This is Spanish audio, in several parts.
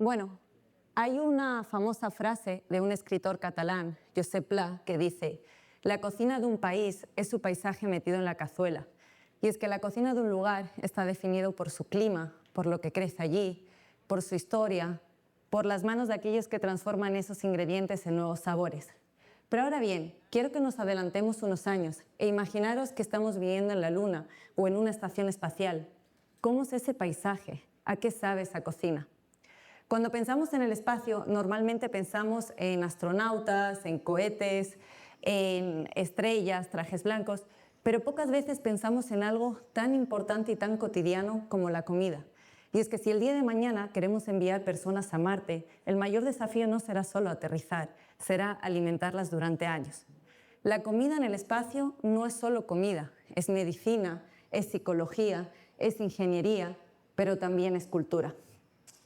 Bueno, hay una famosa frase de un escritor catalán, Josep Pla, que dice: la cocina de un país es su paisaje metido en la cazuela. Y es que la cocina de un lugar está definido por su clima, por lo que crece allí, por su historia, por las manos de aquellos que transforman esos ingredientes en nuevos sabores. Pero ahora bien, quiero que nos adelantemos unos años e imaginaros que estamos viviendo en la Luna o en una estación espacial. ¿Cómo es ese paisaje? ¿A qué sabe esa cocina? Cuando pensamos en el espacio, normalmente pensamos en astronautas, en cohetes, en estrellas, trajes blancos, pero pocas veces pensamos en algo tan importante y tan cotidiano como la comida. Y es que si el día de mañana queremos enviar personas a Marte, el mayor desafío no será solo aterrizar, será alimentarlas durante años. La comida en el espacio no es solo comida, es medicina, es psicología, es ingeniería, pero también es cultura.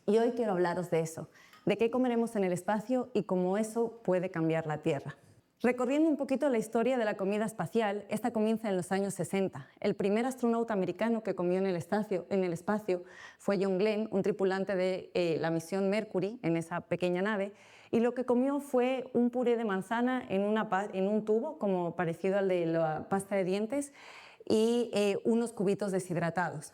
Y hoy quiero hablaros de eso, de qué comeremos en el espacio y cómo eso puede cambiar la Tierra. Recorriendo un poquito la historia de la comida espacial, esta comienza en los años 60. El primer astronauta americano que comió en el espacio fue John Glenn, un tripulante de la misión Mercury, en esa pequeña nave, y lo que comió fue un puré de manzana en un tubo, como parecido al de la pasta de dientes, y unos cubitos deshidratados.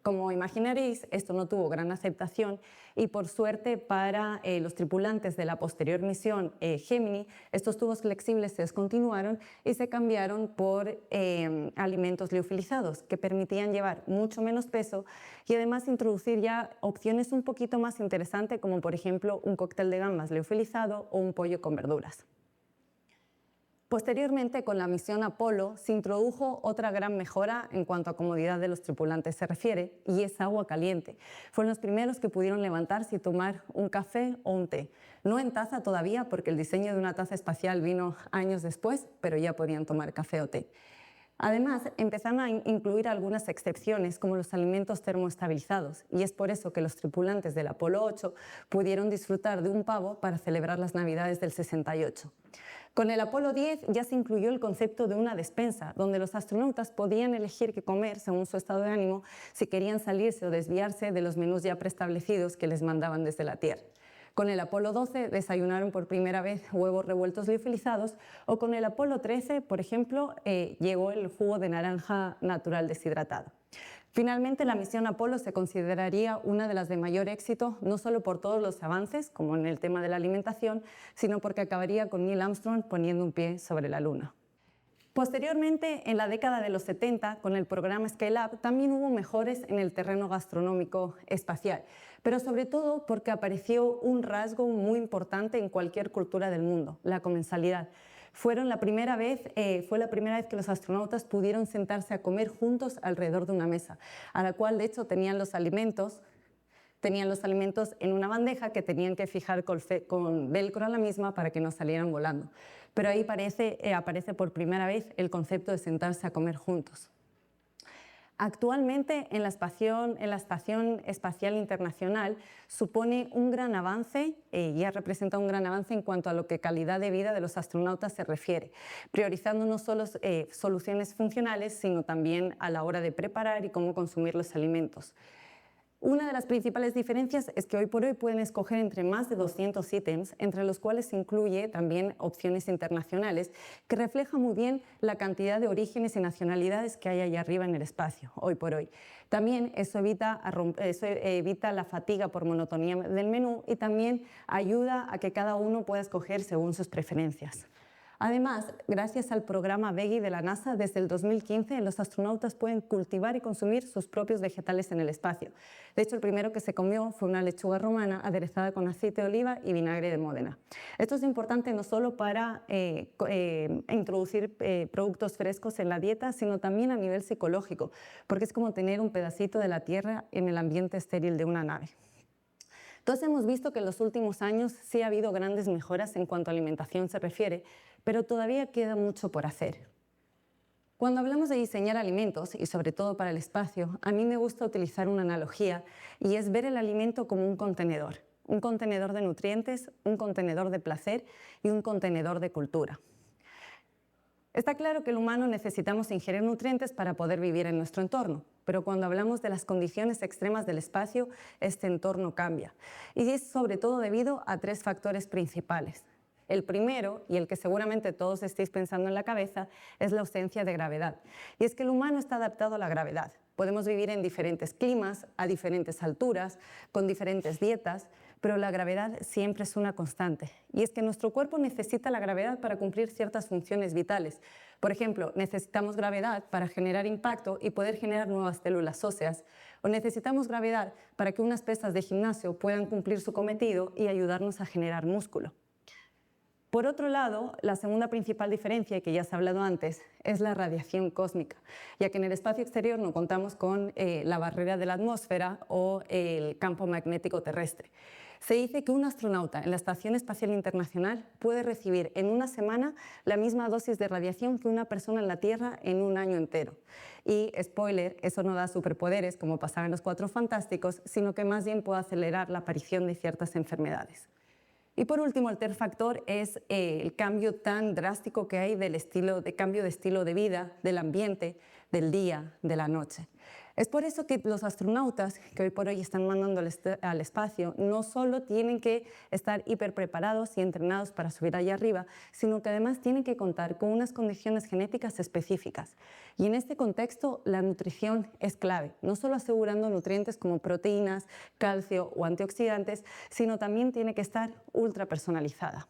Como imaginaréis, esto no tuvo gran aceptación y por suerte para los tripulantes de la posterior misión Gemini, estos tubos flexibles se descontinuaron y se cambiaron por alimentos liofilizados que permitían llevar mucho menos peso y además introducir ya opciones un poquito más interesantes como por ejemplo un cóctel de gambas liofilizado o un pollo con verduras. Posteriormente, con la misión Apolo, se introdujo otra gran mejora en cuanto a comodidad de los tripulantes se refiere, y es agua caliente. Fueron los primeros que pudieron levantarse y tomar un café o un té. No en taza todavía, porque el diseño de una taza espacial vino años después, pero ya podían tomar café o té. Además, empezaron a incluir algunas excepciones, como los alimentos termoestabilizados, y es por eso que los tripulantes del Apolo 8 pudieron disfrutar de un pavo para celebrar las Navidades del 68. Con el Apolo 10 ya se incluyó el concepto de una despensa, donde los astronautas podían elegir qué comer según su estado de ánimo, si querían salirse o desviarse de los menús ya preestablecidos que les mandaban desde la Tierra. Con el Apolo 12 desayunaron por primera vez huevos revueltos liofilizados o con el Apolo 13, por ejemplo, llegó el jugo de naranja natural deshidratado. Finalmente, la misión Apolo se consideraría una de las de mayor éxito, no solo por todos los avances, como en el tema de la alimentación, sino porque acabaría con Neil Armstrong poniendo un pie sobre la Luna. Posteriormente, en la década de los 70, con el programa Skylab, también hubo mejores en el terreno gastronómico espacial, pero sobre todo porque apareció un rasgo muy importante en cualquier cultura del mundo, la comensalidad. Fue la primera vez que los astronautas pudieron sentarse a comer juntos alrededor de una mesa, a la cual de hecho tenían los alimentos en una bandeja que tenían que fijar con velcro a la misma para que no salieran volando. Pero ahí aparece por primera vez el concepto de sentarse a comer juntos. Actualmente en la Estación Espacial Internacional supone un gran avance, ya representa un gran avance en cuanto a lo que calidad de vida de los astronautas se refiere, priorizando no solo soluciones funcionales, sino también a la hora de preparar y cómo consumir los alimentos. Una de las principales diferencias es que hoy por hoy pueden escoger entre más de 200 ítems, entre los cuales se incluye también opciones internacionales, que reflejan muy bien la cantidad de orígenes y nacionalidades que hay allá arriba en el espacio, hoy por hoy. También eso evita la fatiga por monotonía del menú y también ayuda a que cada uno pueda escoger según sus preferencias. Además, gracias al programa Veggie de la NASA, desde el 2015 los astronautas pueden cultivar y consumir sus propios vegetales en el espacio. De hecho, el primero que se comió fue una lechuga romana aderezada con aceite de oliva y vinagre de Módena. Esto es importante no solo para introducir productos frescos en la dieta, sino también a nivel psicológico, porque es como tener un pedacito de la Tierra en el ambiente estéril de una nave. Entonces hemos visto que en los últimos años sí ha habido grandes mejoras en cuanto a alimentación se refiere, pero todavía queda mucho por hacer. Cuando hablamos de diseñar alimentos, y sobre todo para el espacio, a mí me gusta utilizar una analogía y es ver el alimento como un contenedor de nutrientes, un contenedor de placer y un contenedor de cultura. Está claro que el humano necesitamos ingerir nutrientes para poder vivir en nuestro entorno, pero cuando hablamos de las condiciones extremas del espacio, este entorno cambia. Y es sobre todo debido a tres factores principales. El primero, y el que seguramente todos estéis pensando en la cabeza, es la ausencia de gravedad. Y es que el humano está adaptado a la gravedad. Podemos vivir en diferentes climas, a diferentes alturas, con diferentes dietas, pero la gravedad siempre es una constante. Y es que nuestro cuerpo necesita la gravedad para cumplir ciertas funciones vitales. Por ejemplo, necesitamos gravedad para generar impacto y poder generar nuevas células óseas. O necesitamos gravedad para que unas pesas de gimnasio puedan cumplir su cometido y ayudarnos a generar músculo. Por otro lado, la segunda principal diferencia, y que ya se ha hablado antes, es la radiación cósmica, ya que en el espacio exterior no contamos con la barrera de la atmósfera o el campo magnético terrestre. Se dice que un astronauta en la Estación Espacial Internacional puede recibir en una semana la misma dosis de radiación que una persona en la Tierra en un año entero. Y, spoiler, eso no da superpoderes como pasaba en Los Cuatro Fantásticos, sino que más bien puede acelerar la aparición de ciertas enfermedades. Y por último, el tercer factor es el cambio tan drástico que hay de cambio de estilo de vida, del ambiente, del día, de la noche. Es por eso que los astronautas que hoy por hoy están mandando al espacio no solo tienen que estar hiperpreparados y entrenados para subir allá arriba, sino que además tienen que contar con unas condiciones genéticas específicas. Y en este contexto, la nutrición es clave, no solo asegurando nutrientes como proteínas, calcio o antioxidantes, sino también tiene que estar ultra personalizada.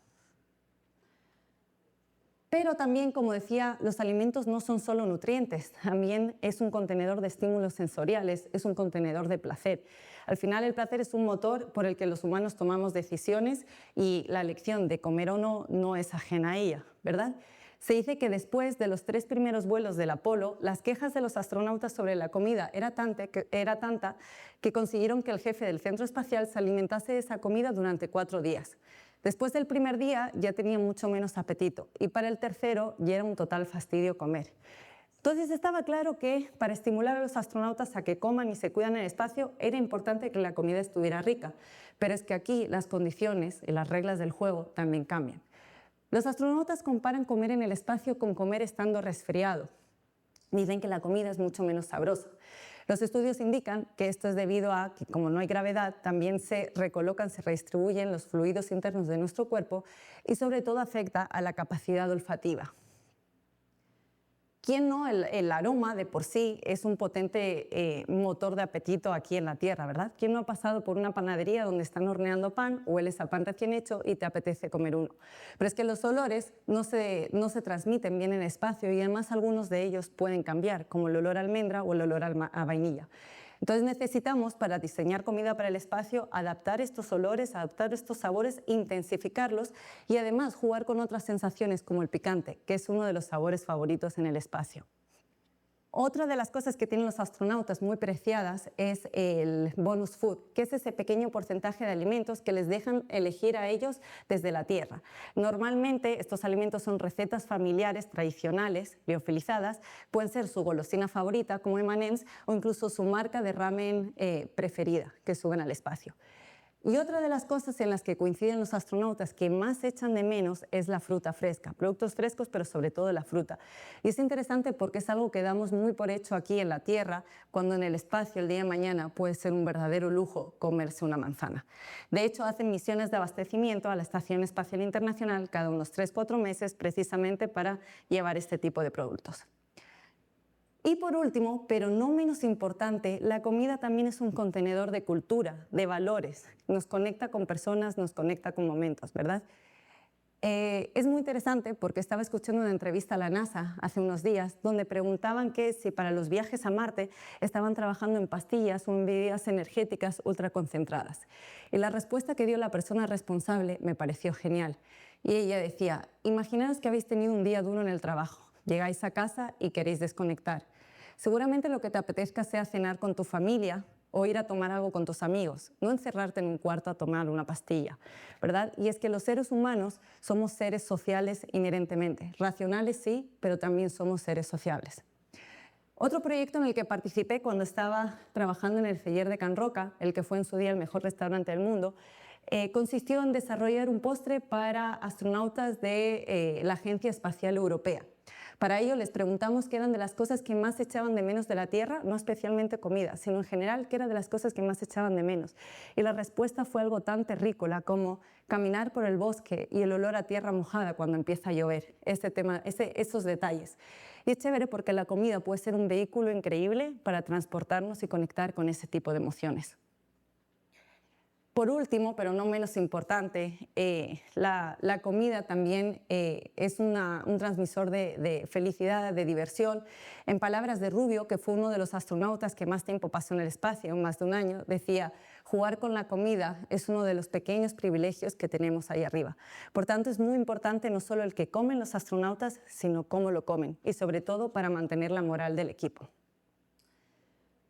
Pero también, como decía, los alimentos no son solo nutrientes, también es un contenedor de estímulos sensoriales, es un contenedor de placer. Al final, el placer es un motor por el que los humanos tomamos decisiones y la elección de comer o no no es ajena a ella, ¿verdad? Se dice que después de los 3 primeros vuelos del Apolo, las quejas de los astronautas sobre la comida era tanta que consiguieron que el jefe del centro espacial se alimentase de esa comida durante 4 días. Después del primer día ya tenía mucho menos apetito y para el tercero ya era un total fastidio comer. Entonces estaba claro que para estimular a los astronautas a que coman y se cuidan en el espacio era importante que la comida estuviera rica, pero es que aquí las condiciones y las reglas del juego también cambian. Los astronautas comparan comer en el espacio con comer estando resfriado. Dicen que la comida es mucho menos sabrosa. Los estudios indican que esto es debido a que, como no hay gravedad, también se recolocan, se redistribuyen los fluidos internos de nuestro cuerpo y sobre todo afecta a la capacidad olfativa. ¿Quién no? El aroma de por sí es un potente motor de apetito aquí en la Tierra, ¿verdad? ¿Quién no ha pasado por una panadería donde están horneando pan, hueles a pan recién hecho y te apetece comer uno? Pero es que los olores no se transmiten bien en el espacio y además algunos de ellos pueden cambiar, como el olor a almendra o el olor a vainilla. Entonces necesitamos, para diseñar comida para el espacio, adaptar estos olores, adaptar estos sabores, intensificarlos y además jugar con otras sensaciones como el picante, que es uno de los sabores favoritos en el espacio. Otra de las cosas que tienen los astronautas muy preciadas es el bonus food, que es ese pequeño porcentaje de alimentos que les dejan elegir a ellos desde la Tierra. Normalmente estos alimentos son recetas familiares tradicionales, liofilizadas, pueden ser su golosina favorita como M&M's o incluso su marca de ramen preferida que suben al espacio. Y otra de las cosas en las que coinciden los astronautas que más echan de menos es la fruta fresca, productos frescos, pero sobre todo la fruta. Y es interesante porque es algo que damos muy por hecho aquí en la Tierra, cuando en el espacio el día de mañana puede ser un verdadero lujo comerse una manzana. De hecho, hacen misiones de abastecimiento a la Estación Espacial Internacional cada unos 3-4 meses precisamente para llevar este tipo de productos. Y por último, pero no menos importante, la comida también es un contenedor de cultura, de valores. Nos conecta con personas, nos conecta con momentos, ¿verdad? Es muy interesante porque estaba escuchando una entrevista a la NASA hace unos días donde preguntaban que si para los viajes a Marte estaban trabajando en pastillas o en bebidas energéticas ultraconcentradas. Y la respuesta que dio la persona responsable me pareció genial. Y ella decía, imaginaos que habéis tenido un día duro en el trabajo. Llegáis a casa y queréis desconectar. Seguramente lo que te apetezca sea cenar con tu familia o ir a tomar algo con tus amigos, no encerrarte en un cuarto a tomar una pastilla, ¿verdad? Y es que los seres humanos somos seres sociales inherentemente, racionales sí, pero también somos seres sociables. Otro proyecto en el que participé cuando estaba trabajando en el Celler de Can Roca, el que fue en su día el mejor restaurante del mundo, consistió en desarrollar un postre para astronautas de la Agencia Espacial Europea. Para ello les preguntamos qué eran de las cosas que más echaban de menos de la Tierra, no especialmente comida, sino en general qué era de las cosas que más echaban de menos. Y la respuesta fue algo tan terrícola como caminar por el bosque y el olor a tierra mojada cuando empieza a llover, esos detalles. Y es chévere porque la comida puede ser un vehículo increíble para transportarnos y conectar con ese tipo de emociones. Por último, pero no menos importante, la comida también es un transmisor de felicidad, de diversión. En palabras de Rubio, que fue uno de los astronautas que más tiempo pasó en el espacio, más de un año, decía: jugar con la comida es uno de los pequeños privilegios que tenemos ahí arriba. Por tanto, es muy importante no solo el que comen los astronautas, sino cómo lo comen, y sobre todo para mantener la moral del equipo.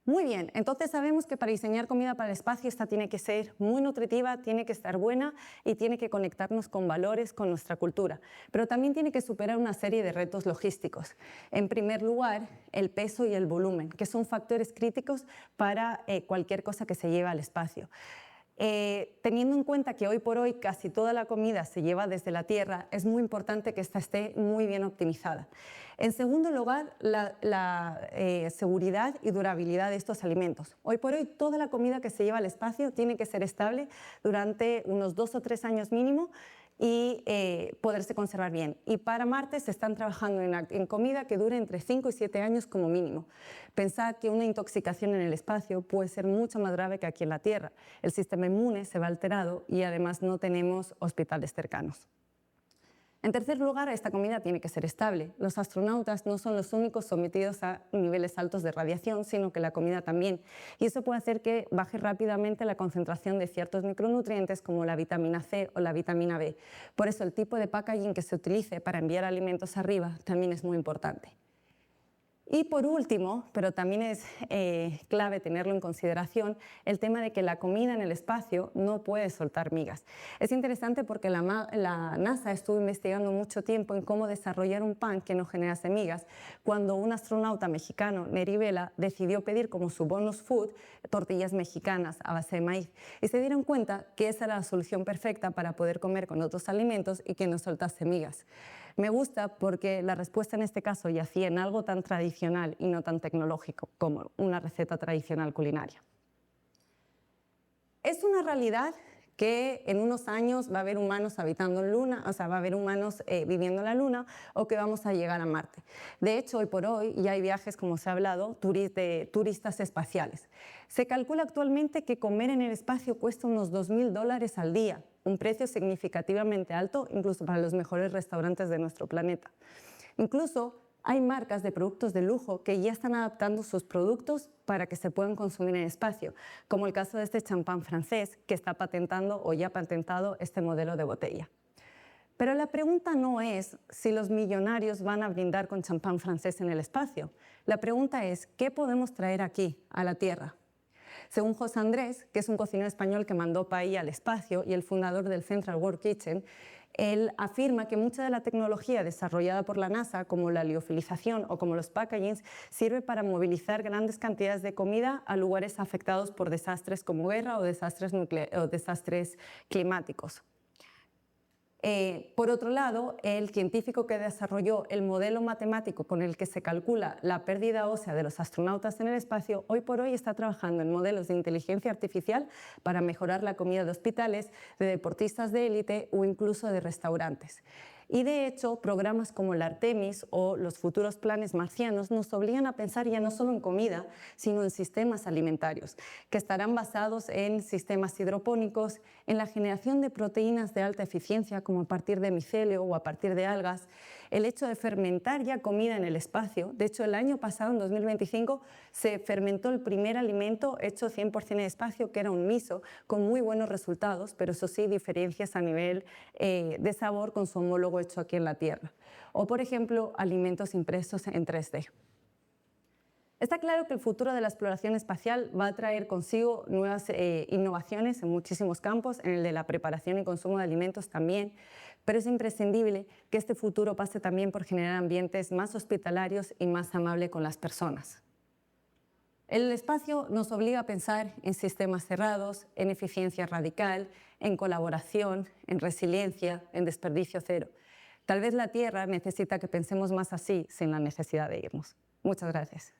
Muy bien, entonces sabemos que para diseñar comida para el espacio esta tiene que ser muy nutritiva, tiene que estar buena y tiene que conectarnos con valores, con nuestra cultura. Pero también tiene que superar una serie de retos logísticos. En primer lugar, el peso y el volumen, que son factores críticos para cualquier cosa que se lleve al espacio. Teniendo en cuenta que hoy por hoy casi toda la comida se lleva desde la Tierra, es muy importante que esta esté muy bien optimizada. En segundo lugar, la seguridad y durabilidad de estos alimentos. Hoy por hoy toda la comida que se lleva al espacio tiene que ser estable durante unos 2 o 3 años mínimo y poderse conservar bien. Y para Marte se están trabajando en comida que dure entre 5 y 7 años como mínimo. Pensad que una intoxicación en el espacio puede ser mucho más grave que aquí en la Tierra. El sistema inmune se va alterado y además no tenemos hospitales cercanos. En tercer lugar, esta comida tiene que ser estable. Los astronautas no son los únicos sometidos a niveles altos de radiación, sino que la comida también. Y eso puede hacer que baje rápidamente la concentración de ciertos micronutrientes como la vitamina C o la vitamina B. Por eso el tipo de packaging que se utilice para enviar alimentos arriba también es muy importante. Y por último, pero también es clave tenerlo en consideración, el tema de que la comida en el espacio no puede soltar migas. Es interesante porque la NASA estuvo investigando mucho tiempo en cómo desarrollar un pan que no generase migas, cuando un astronauta mexicano, Neri Vela, decidió pedir como su bonus food tortillas mexicanas a base de maíz. Y se dieron cuenta que esa era la solución perfecta para poder comer con otros alimentos y que no soltase migas. Me gusta porque la respuesta en este caso yacía en algo tan tradicional y no tan tecnológico como una receta tradicional culinaria. Es una realidad que en unos años va a haber humanos habitando en Luna, o sea, va a haber humanos viviendo en la Luna, o que vamos a llegar a Marte. De hecho, hoy por hoy ya hay viajes, como se ha hablado, de turistas espaciales. Se calcula actualmente que comer en el espacio cuesta unos $2.000 al día, un precio significativamente alto incluso para los mejores restaurantes de nuestro planeta. Incluso hay marcas de productos de lujo que ya están adaptando sus productos para que se puedan consumir en el espacio, como el caso de este champán francés que está patentando o ya ha patentado este modelo de botella. Pero la pregunta no es si los millonarios van a brindar con champán francés en el espacio. La pregunta es, ¿qué podemos traer aquí, a la Tierra? Según José Andrés, que es un cocinero español que mandó paella al espacio y el fundador del Central World Kitchen, él afirma que mucha de la tecnología desarrollada por la NASA, como la liofilización o como los packagings, sirve para movilizar grandes cantidades de comida a lugares afectados por desastres como guerra o desastres climáticos. Por otro lado, el científico que desarrolló el modelo matemático con el que se calcula la pérdida ósea de los astronautas en el espacio, hoy por hoy está trabajando en modelos de inteligencia artificial para mejorar la comida de hospitales, de deportistas de élite o incluso de restaurantes. Y de hecho, programas como el Artemis o los futuros planes marcianos nos obligan a pensar ya no solo en comida, sino en sistemas alimentarios, que estarán basados en sistemas hidropónicos, en la generación de proteínas de alta eficiencia, como a partir de micelio o a partir de algas, el hecho de fermentar ya comida en el espacio. De hecho, el año pasado, en 2025, se fermentó el primer alimento hecho 100% en el espacio, que era un miso, con muy buenos resultados, pero eso sí, diferencias a nivel de sabor con su homólogo hecho aquí en la Tierra. O, por ejemplo, alimentos impresos en 3D. Está claro que el futuro de la exploración espacial va a traer consigo nuevas innovaciones en muchísimos campos, en el de la preparación y consumo de alimentos también, pero es imprescindible que este futuro pase también por generar ambientes más hospitalarios y más amables con las personas. El espacio nos obliga a pensar en sistemas cerrados, en eficiencia radical, en colaboración, en resiliencia, en desperdicio cero. Tal vez la Tierra necesita que pensemos más así sin la necesidad de irnos. Muchas gracias.